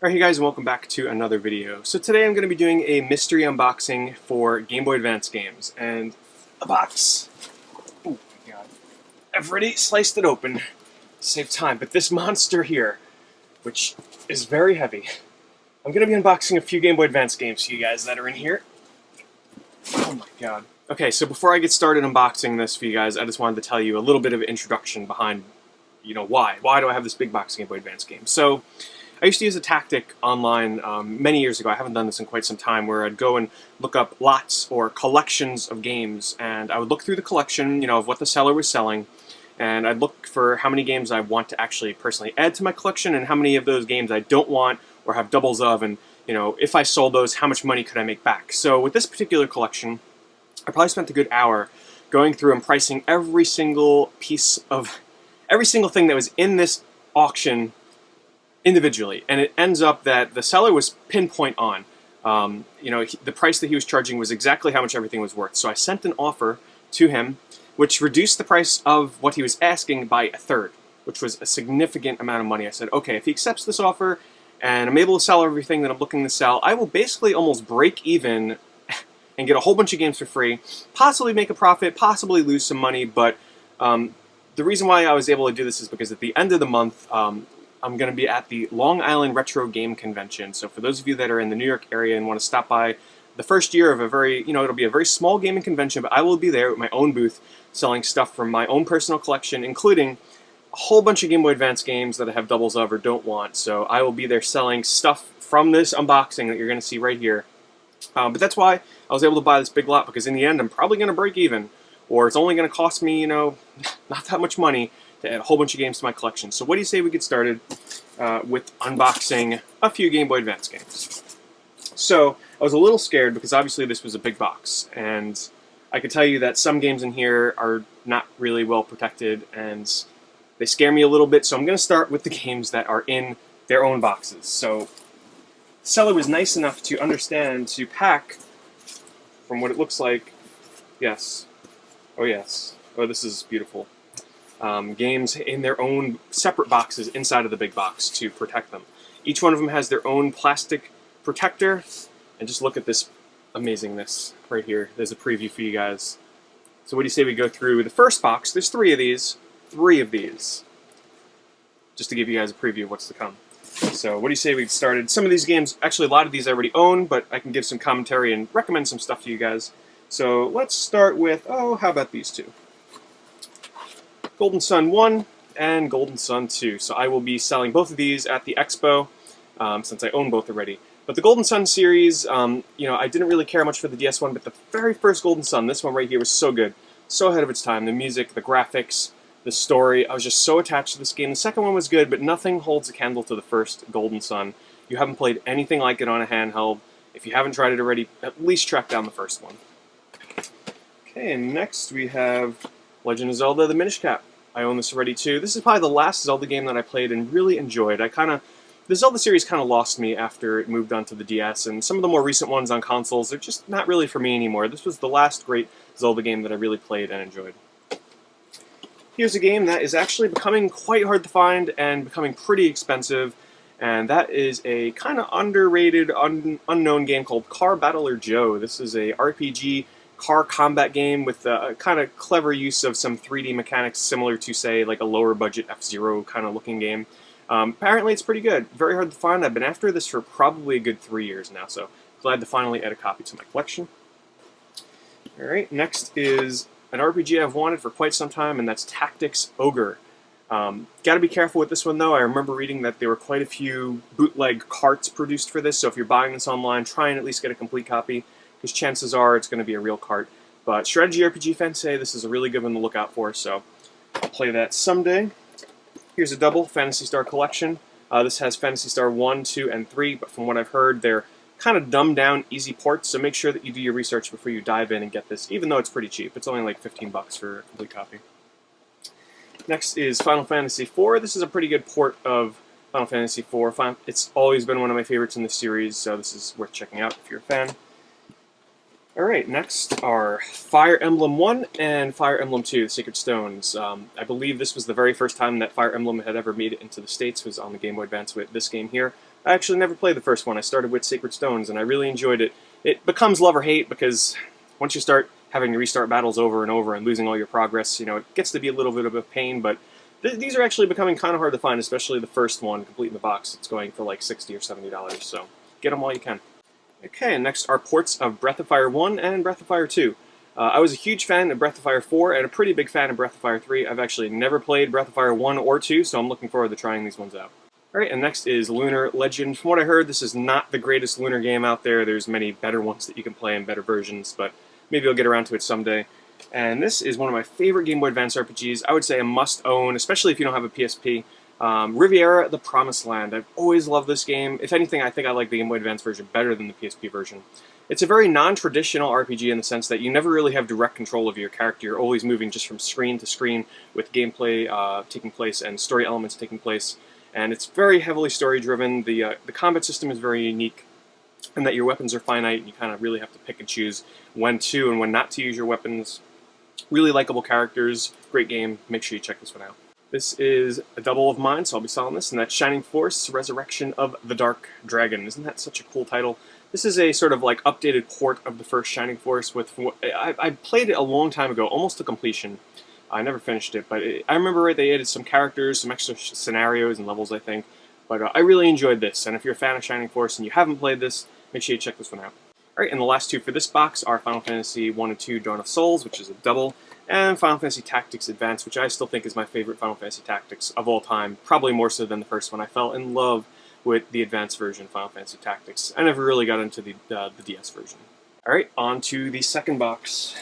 Alright, hey guys, and welcome back to another video. So today I'm going to be doing a mystery unboxing for Game Boy Advance games, and a box. Oh my god. I've already sliced it open to save time, but this monster here, which is very heavy, I'm going to be unboxing a few Game Boy Advance games for you guys that are in here. Oh my god. Okay, so before I get started unboxing this for you guys, I just wanted to tell you a little bit of an introduction behind, why. Why do I have this big box of Game Boy Advance game? So, I used to use a tactic online many years ago. I haven't done this in quite some time, where I'd go and look up lots or collections of games, and I would look through the collection, of what the seller was selling, and I'd look for how many games I want to actually personally add to my collection, and how many of those games I don't want or have doubles of, and if I sold those, how much money could I make back? So with this particular collection, I probably spent a good hour going through and pricing every single thing that was in this auction individually, and it ends up that the seller was pinpoint on. The price that he was charging was exactly how much everything was worth. So I sent an offer to him, which reduced the price of what he was asking by a third, which was a significant amount of money. I said, okay, if he accepts this offer and I'm able to sell everything that I'm looking to sell, I will basically almost break even and get a whole bunch of games for free, possibly make a profit, possibly lose some money, but the reason why I was able to do this is because at the end of the month, I'm going to be at the Long Island Retro Game Convention. So for those of you that are in the New York area and want to stop by the first year of a it'll be a very small gaming convention, but I will be there with my own booth selling stuff from my own personal collection, including a whole bunch of Game Boy Advance games that I have doubles of or don't want. So I will be there selling stuff from this unboxing that you're going to see right here. But that's why I was able to buy this big lot, because in the end I'm probably going to break even, or it's only going to cost me, not that much money to add a whole bunch of games to my collection. So what do you say we get started with unboxing a few Game Boy Advance games? So I was a little scared because obviously this was a big box, and I could tell you that some games in here are not really well protected, and they scare me a little bit. So I'm going to start with the games that are in their own boxes. So the seller was nice enough to understand to pack, from what it looks like, yes, oh, this is beautiful. Games in their own separate boxes inside of the big box to protect them. Each one of them has their own plastic protector, and just look at this amazingness right here. There's a preview for you guys. So what do you say we go through the first box? There's three of these, just to give you guys a preview of what's to come. So what do you say we've started? Some of these games, actually a lot of these I already own, but I can give some commentary and recommend some stuff to you guys. So let's start with, how about these two? Golden Sun 1 and Golden Sun 2. So I will be selling both of these at the expo, since I own both already. But the Golden Sun series, I didn't really care much for the DS one, but the very first Golden Sun, this one right here, was so good. So ahead of its time. The music, the graphics, the story, I was just so attached to this game. The second one was good, but nothing holds a candle to the first Golden Sun. You haven't played anything like it on a handheld. If you haven't tried it already, at least track down the first one. Okay, and next we have Legend of Zelda, the Minish Cap. I own this already too. This is probably the last Zelda game that I played and really enjoyed. The Zelda series kind of lost me after it moved on to the DS, and some of the more recent ones on consoles are just not really for me anymore. This was the last great Zelda game that I really played and enjoyed. Here's a game that is actually becoming quite hard to find and becoming pretty expensive, and that is a kind of underrated, unknown game called Car Battler Joe. This is a RPG car combat game with a kind of clever use of some 3D mechanics similar to, say, like a lower budget F-Zero kind of looking game. Apparently it's pretty good. Very hard to find. I've been after this for probably a good 3 years now, so glad to finally add a copy to my collection. Alright, next is an RPG I've wanted for quite some time, and that's Tactics Ogre. Gotta be careful with this one though. I remember reading that there were quite a few bootleg carts produced for this, so if you're buying this online, try and at least get a complete copy, because chances are it's going to be a real cart. But strategy RPG fans say this is a really good one to look out for, so I'll play that someday. Here's a double, Phantasy Star Collection. This has Phantasy Star 1, 2, and 3, but from what I've heard, they're kind of dumbed down, easy ports, so make sure that you do your research before you dive in and get this, even though it's pretty cheap. It's only like 15 bucks for a complete copy. Next is Final Fantasy IV. This is a pretty good port of Final Fantasy IV. It's always been one of my favorites in the series, so this is worth checking out if you're a fan. Alright, next are Fire Emblem 1 and Fire Emblem 2, The Sacred Stones. I believe this was the very first time that Fire Emblem had ever made it into the States, was on the Game Boy Advance with this game here. I actually never played the first one. I started with Sacred Stones, and I really enjoyed it. It becomes love or hate because once you start having to restart battles over and over and losing all your progress, you know, it gets to be a little bit of a pain, but these are actually becoming kind of hard to find, especially the first one, complete in the box. It's going for like $60 or $70, so get them while you can. Okay, and next are ports of Breath of Fire 1 and Breath of Fire 2. I was a huge fan of Breath of Fire 4 and a pretty big fan of Breath of Fire 3. I've actually never played Breath of Fire 1 or 2, so I'm looking forward to trying these ones out. Alright, and next is Lunar Legend. From what I heard, this is not the greatest Lunar game out there. There's many better ones that you can play in better versions, but maybe I'll get around to it someday. And this is one of my favorite Game Boy Advance RPGs. I would say a must-own, especially if you don't have a PSP. Riviera, The Promised Land. I've always loved this game. If anything, I think I like the Game Boy Advance version better than the PSP version. It's a very non-traditional RPG in the sense that you never really have direct control of your character. You're always moving just from screen to screen with gameplay taking place and story elements taking place. And it's very heavily story-driven. The combat system is very unique, and that your weapons are finite, and you kind of really have to pick and choose when to and when not to use your weapons. Really likable characters, great game. Make sure you check this one out. This is a double of mine, so I'll be selling this, and that's Shining Force, Resurrection of the Dark Dragon. Isn't that such a cool title? This is a sort of like updated port of the first Shining Force. I played it a long time ago, almost to completion. I never finished it, but I remember they added some characters, some extra scenarios and levels, I think. But I really enjoyed this, and if you're a fan of Shining Force and you haven't played this, make sure you check this one out. Alright, and the last two for this box are Final Fantasy 1 and 2 Dawn of Souls, which is a double, and Final Fantasy Tactics Advance, which I still think is my favorite Final Fantasy Tactics of all time, probably more so than the first one. I fell in love with the Advanced version of Final Fantasy Tactics. I never really got into the DS version. Alright, on to the second box.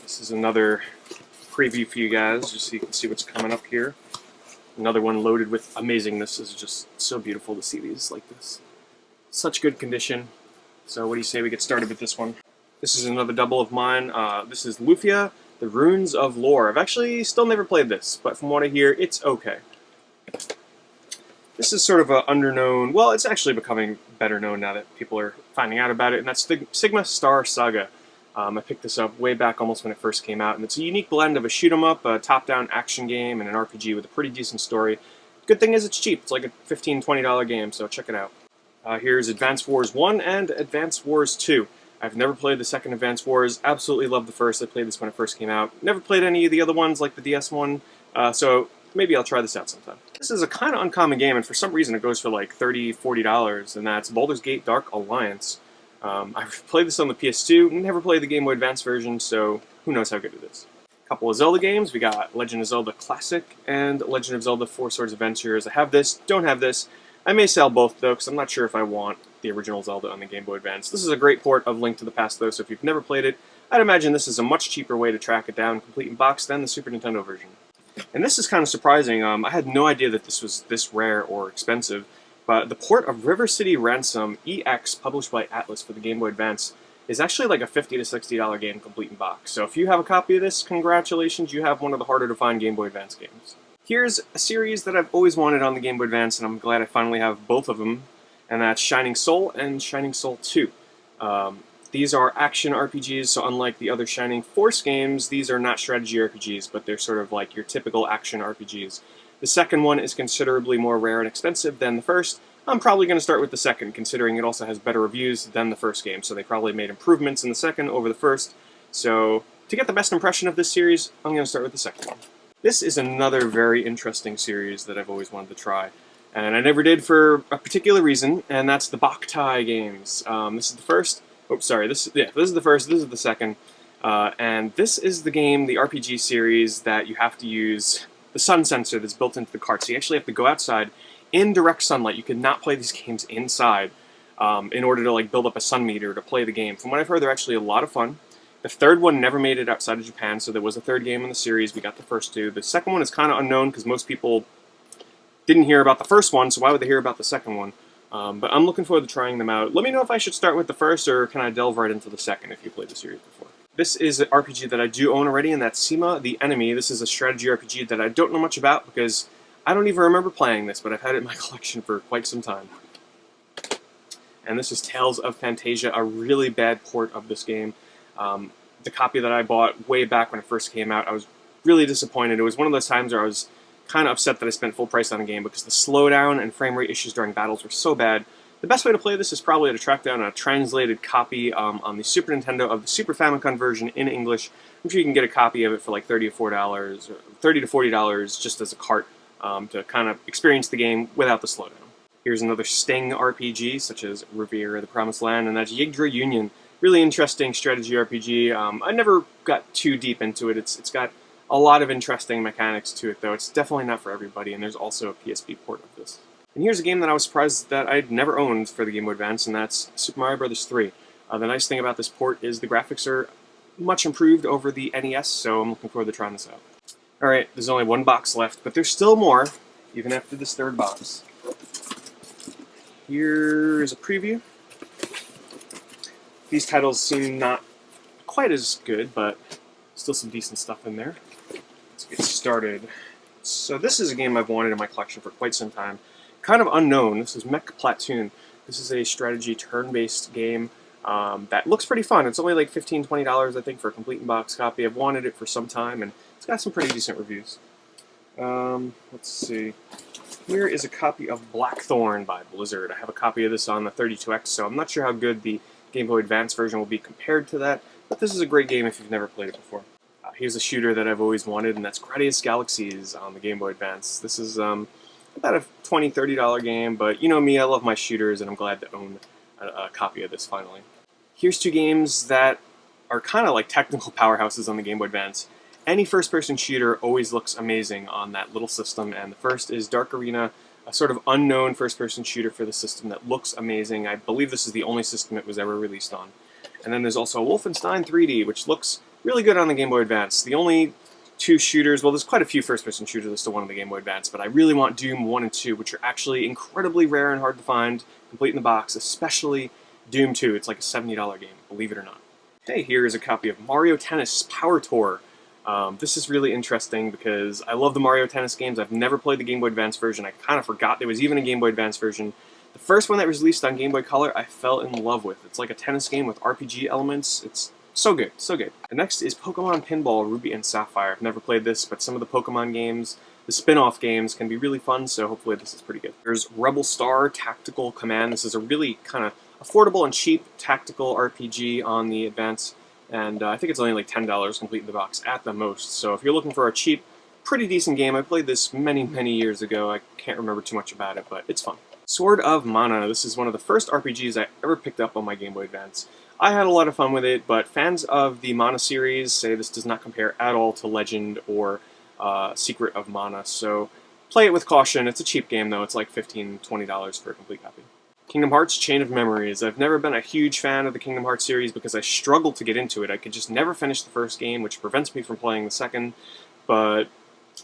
This is another preview for you guys, just so you can see what's coming up here. Another one loaded with amazingness. This is just so beautiful to see these like this. Such good condition. So what do you say we get started with this one? This is another double of mine. This is Lufia, The Runes of Lore. I've actually still never played this, but from what I hear, it's okay. This is sort of a underknown, well, it's actually becoming better known now that people are finding out about it, and that's the Sigma Star Saga. I picked this up way back almost when it first came out, and it's a unique blend of a shoot-'em-up, a top-down action game, and an RPG with a pretty decent story. Good thing is it's cheap. It's like a $15, $20 game, so check it out. Here's Advance Wars 1 and Advance Wars 2. I've never played the second Advance Wars. Absolutely loved the first. I played this when it first came out. Never played any of the other ones like the DS one, so maybe I'll try this out sometime. This is a kind of uncommon game, and for some reason it goes for like $30, $40, and that's Baldur's Gate Dark Alliance. I've played this on the PS2, never played the Game Boy Advance version, so who knows how good it is. A couple of Zelda games. We got Legend of Zelda Classic and Legend of Zelda Four Swords Adventures. I have this, don't have this. I may sell both, though, because I'm not sure if I want the original Zelda on the Game Boy Advance. This is a great port of Link to the Past, though, so if you've never played it, I'd imagine this is a much cheaper way to track it down, complete in box, than the Super Nintendo version. And this is kind of surprising. I had no idea that this was this rare or expensive, but the port of River City Ransom EX, published by Atlas for the Game Boy Advance, is actually like a $50 to $60 game complete in box. So if you have a copy of this, congratulations, you have one of the harder to find Game Boy Advance games. Here's a series that I've always wanted on the Game Boy Advance, and I'm glad I finally have both of them, and that's Shining Soul and Shining Soul 2. These are action RPGs, so unlike the other Shining Force games, these are not strategy RPGs, but they're sort of like your typical action RPGs. The second one is considerably more rare and expensive than the first. I'm probably going to start with the second, considering it also has better reviews than the first game, so they probably made improvements in the second over the first. So to get the best impression of this series, I'm going to start with the second one. This is another very interesting series that I've always wanted to try, and I never did for a particular reason, and that's the Boktai games. This is the first. Oops, sorry. This is the first. This is the second, and this is the game, the RPG series, that you have to use the sun sensor that's built into the cart. So you actually have to go outside in direct sunlight. You cannot play these games inside in order to like build up a sun meter to play the game. From what I've heard, they're actually a lot of fun. The third one never made it outside of Japan, so there was a third game in the series. We got the first two. The second one is kind of unknown because most people didn't hear about the first one, so why would they hear about the second one? But I'm looking forward to trying them out. Let me know if I should start with the first, or can I delve right into the second if you played the series before. This is an RPG that I do own already, and that's Sima the Enemy. This is a strategy RPG that I don't know much about because I don't even remember playing this, but I've had it in my collection for quite some time. And this is Tales of Fantasia, a really bad port of this game. The copy that I bought way back when it first came out, I was really disappointed. It was one of those times where I was kind of upset that I spent full price on a game because the slowdown and frame rate issues during battles were so bad. The best way to play this is probably to track down a translated copy on the Super Nintendo of the Super Famicom version in English. I'm sure you can get a copy of it for like $30 to $40 just as a cart to kind of experience the game without the slowdown. Here's another Sting RPG, such as Revere the Promised Land, and that's Yggdra Union. Really interesting strategy RPG. I never got too deep into it. It's got a lot of interesting mechanics to it, though. It's definitely not for everybody, and there's also a PSP port of this. And here's a game that I was surprised that I'd never owned for the Game Boy Advance, and that's Super Mario Bros. 3. The nice thing about this port is the graphics are much improved over the NES, so I'm looking forward to trying this out. Alright, there's only one box left, but there's still more, even after this third box. Here's a preview. These titles seem not quite as good, but still some decent stuff in there. Let's get started. So this is a game I've wanted in my collection for quite some time. Kind of unknown. This is Mech Platoon. This is a strategy turn-based game that looks pretty fun. It's only like $15, $20, I think, for a complete in-box copy. I've wanted it for some time, and it's got some pretty decent reviews. Let's see. Here is a copy of Blackthorn by Blizzard. I have a copy of this on the 32X, so I'm not sure how good the Game Boy Advance version will be compared to that, but this is a great game if you've never played it before. Here's a shooter that I've always wanted, and that's Gradius Galaxies on the Game Boy Advance. This is about a $20, $30 game, but you know me, I love my shooters, and I'm glad to own a copy of this finally. Here's two games that are kind of like technical powerhouses on the Game Boy Advance. Any first-person shooter always looks amazing on that little system, and the first is Dark Arena, a sort of unknown first-person shooter for the system that looks amazing. I believe this is the only system it was ever released on. And then there's also Wolfenstein 3D, which looks really good on the Game Boy Advance. The only two shooters, well, there's quite a few first-person shooters that still want on the Game Boy Advance, but I really want Doom 1 and 2, which are actually incredibly rare and hard to find, complete in the box, especially Doom 2. It's like a $70 game, believe it or not. Hey, here is a copy of Mario Tennis Power Tour. This is really interesting because I love the Mario Tennis games. I've never played the Game Boy Advance version. I kind of forgot there was even a Game Boy Advance version. The first one that was released on Game Boy Color, I fell in love with. It's like a tennis game with RPG elements. It's so good, so good. The next is Pokemon Pinball Ruby and Sapphire. I've never played this, but some of the Pokemon games, the spin-off games, can be really fun, so hopefully this is pretty good. There's Rebel Star Tactical Command. This is a really kind of affordable and cheap tactical RPG on the Advance, and I think it's only like $10 complete in the box at the most. So if you're looking for a cheap, pretty decent game, I played this many, many years ago. I can't remember too much about it, but it's fun. Sword of Mana. This is one of the first RPGs I ever picked up on my Game Boy Advance. I had a lot of fun with it, but fans of the Mana series say this does not compare at all to Legend or Secret of Mana, so play it with caution. It's a cheap game, though. It's like $15, $20 for a complete copy. Kingdom Hearts Chain of Memories. I've never been a huge fan of the Kingdom Hearts series because I struggled to get into it. I could just never finish the first game, which prevents me from playing the second, but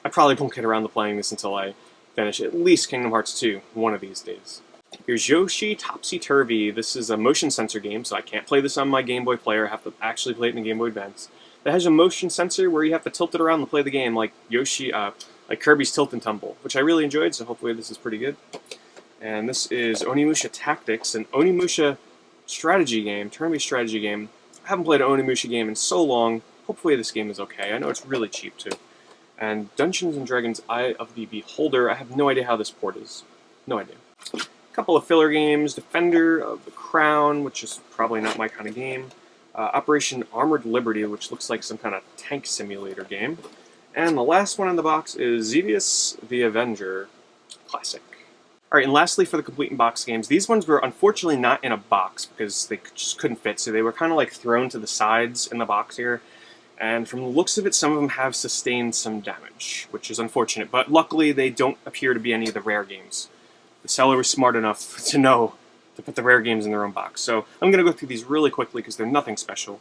I probably won't get around to playing this until I finish at least Kingdom Hearts 2 one of these days. Here's Yoshi Topsy-Turvy. This is a motion sensor game, so I can't play this on my Game Boy player. I have to actually play it in the Game Boy Advance. It has a motion sensor where you have to tilt it around to play the game, like like Kirby's Tilt and Tumble, which I really enjoyed, so hopefully this is pretty good. And this is Onimusha Tactics, an Onimusha strategy game, turn-based strategy game. I haven't played an Onimusha game in so long. Hopefully this game is okay. I know it's really cheap, too. And Dungeons & Dragons Eye of the Beholder. I have no idea how this port is. No idea. A couple of filler games. Defender of the Crown, which is probably not my kind of game. Operation Armored Liberty, which looks like some kind of tank simulator game. And the last one in the box is Xevious the Avenger. Classic. Alright, and lastly for the complete in-box games, these ones were unfortunately not in a box because they just couldn't fit, so they were kind of like thrown to the sides in the box here. And from the looks of it, some of them have sustained some damage, which is unfortunate, but luckily they don't appear to be any of the rare games. The seller was smart enough to know to put the rare games in their own box. So I'm going to go through these really quickly because they're nothing special.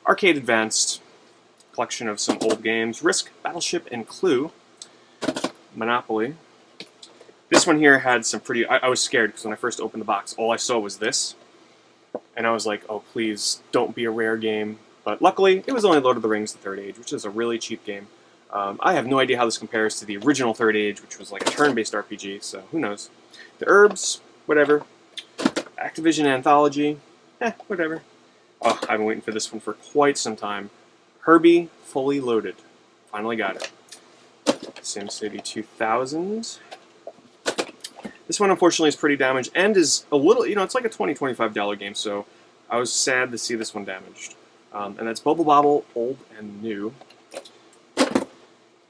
Arcade Advanced, collection of some old games. Risk, Battleship, and Clue. Monopoly. This one here had some pretty... I was scared because when I first opened the box, all I saw was this. And I was like, oh, please, don't be a rare game. But luckily, it was only Lord of the Rings, The Third Age, which is a really cheap game. I have no idea how this compares to the original Third Age, which was like a turn-based RPG, so who knows. The Herbs, whatever. Activision Anthology, whatever. Oh, I've been waiting for this one for quite some time. Herbie, Fully Loaded. Finally got it. SimCity 2000. This one, unfortunately, is pretty damaged and is a little, it's like a $20, $25 game, so I was sad to see this one damaged. And that's Bubble Bobble, Old and New.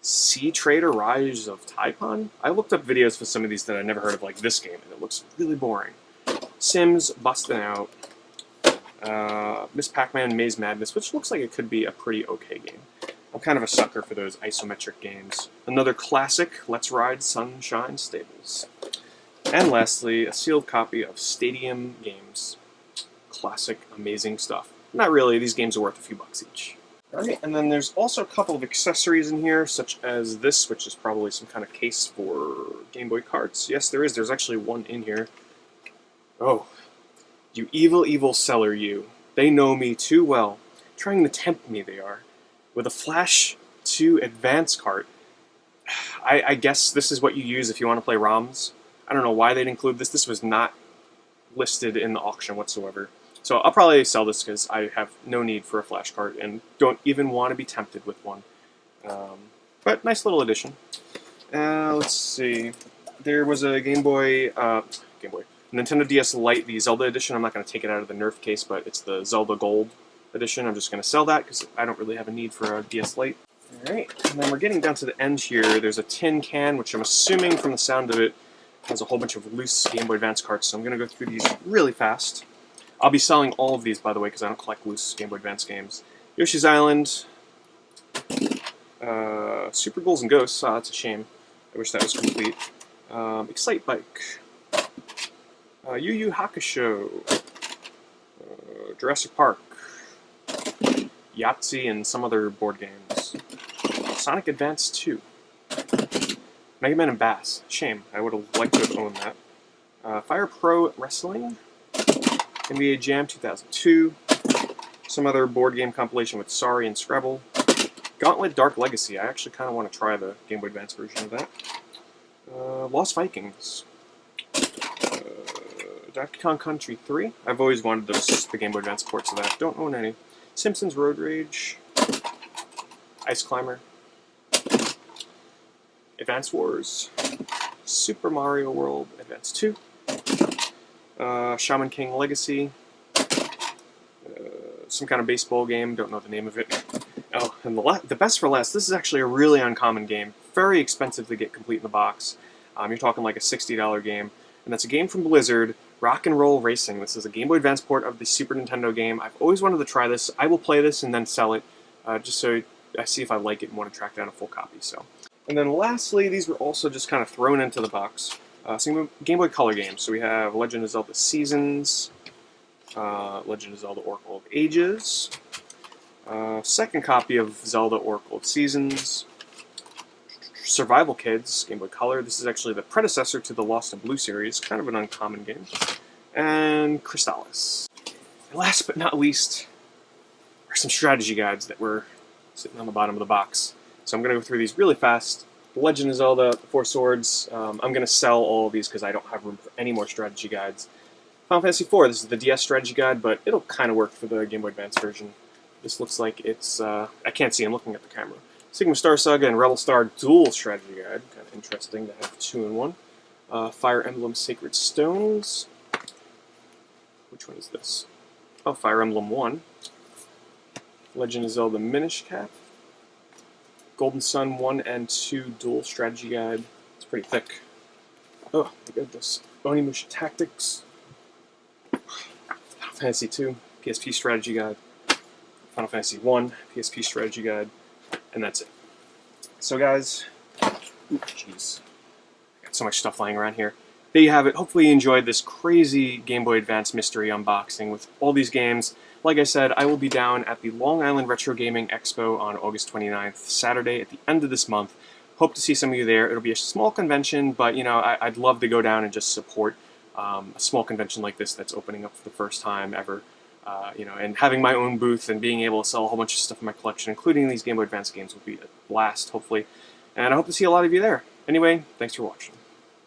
Sea Trader Rise of Taipon? I looked up videos for some of these that I never heard of, like this game, and it looks really boring. Sims Bustin' Out. Miss Pac-Man Maze Madness, which looks like it could be a pretty okay game. I'm kind of a sucker for those isometric games. Another classic, Let's Ride Sunshine Stables. And lastly, a sealed copy of Stadium Games. Classic, amazing stuff. Not really, these games are worth a few bucks each. Alright, and then there's also a couple of accessories in here, such as this, which is probably some kind of case for Game Boy carts. Yes, there is. There's actually one in here. Oh, you evil, evil seller, you. They know me too well. Trying to tempt me, they are. With a Flash 2 Advance cart. I guess this is what you use if you want to play ROMs. I don't know why they'd include this. This was not listed in the auction whatsoever. So I'll probably sell this because I have no need for a flash cart and don't even want to be tempted with one. But nice little addition. Let's see. There was a Nintendo DS Lite, the Zelda edition. I'm not going to take it out of the Nerf case, but it's the Zelda Gold edition. I'm just going to sell that because I don't really have a need for a DS Lite. Alright, and then we're getting down to the end here. There's a tin can, which I'm assuming from the sound of it has a whole bunch of loose Game Boy Advance carts, so I'm going to go through these really fast. I'll be selling all of these, by the way, because I don't collect loose Game Boy Advance games. Yoshi's Island, Super Ghouls and Ghosts. Ah, that's a shame. I wish that was complete. Excite Bike, Yu Yu Hakusho, Jurassic Park, Yahtzee, and some other board games. Sonic Advance 2, Mega Man and Bass. Shame. I would have liked to have owned that. Fire Pro Wrestling, NBA Jam 2002, some other board game compilation with Sorry and Scrabble, Gauntlet Dark Legacy. I actually kind of want to try the Game Boy Advance version of that. Lost Vikings, Donkey Kong Country 3. I've always wanted the Game Boy Advance ports of that. Don't own any. Simpsons Road Rage, Ice Climber, Advance Wars, Super Mario World Advance 2, Shaman King Legacy, some kind of baseball game, don't know the name of it. Oh, and the best for last, this is actually a really uncommon game, very expensive to get complete in the box. You're talking like a $60 game, and that's a game from Blizzard, Rock and Roll Racing. This is a Game Boy Advance port of the Super Nintendo game. I've always wanted to try this. I will play this and then sell it, just so I see if I like it and want to track down a full copy. So, and then lastly, these were also just kind of thrown into the box. Some Game Boy Color games. So we have Legend of Zelda Seasons, Legend of Zelda Oracle of Ages, second copy of Zelda Oracle of Seasons, Survival Kids, Game Boy Color. This is actually the predecessor to the Lost and Blue series, kind of an uncommon game, and Crystallis. And last but not least are some strategy guides that were sitting on the bottom of the box. So I'm going to go through these really fast. The Legend of Zelda, The Four Swords. I'm going to sell all of these because I don't have room for any more strategy guides. Final Fantasy IV, this is the DS strategy guide, but it'll kind of work for the Game Boy Advance version. This looks like it's, I can't see, I'm looking at the camera. Sigma Star Saga and Rebel Star Dual Strategy Guide. Kind of interesting to have two in one. Fire Emblem Sacred Stones. Which one is this? Oh, Fire Emblem 1. Legend of Zelda Minish Cap. Golden Sun 1 and 2 Dual Strategy Guide. It's pretty thick. Oh, my goodness. Onimusha Tactics. Final Fantasy 2 PSP Strategy Guide. Final Fantasy 1 PSP Strategy Guide. And that's it. So guys, jeez, I got so much stuff lying around here. There you have it. Hopefully you enjoyed this crazy Game Boy Advance mystery unboxing with all these games. Like I said, I will be down at the Long Island Retro Gaming Expo on August 29th, Saturday at the end of this month. Hope to see some of you there. It'll be a small convention, but you know, I'd love to go down and just support a small convention like this that's opening up for the first time ever. You know, and having my own booth and being able to sell a whole bunch of stuff in my collection, including these Game Boy Advance games, will be a blast, hopefully. And I hope to see a lot of you there. Anyway, thanks for watching.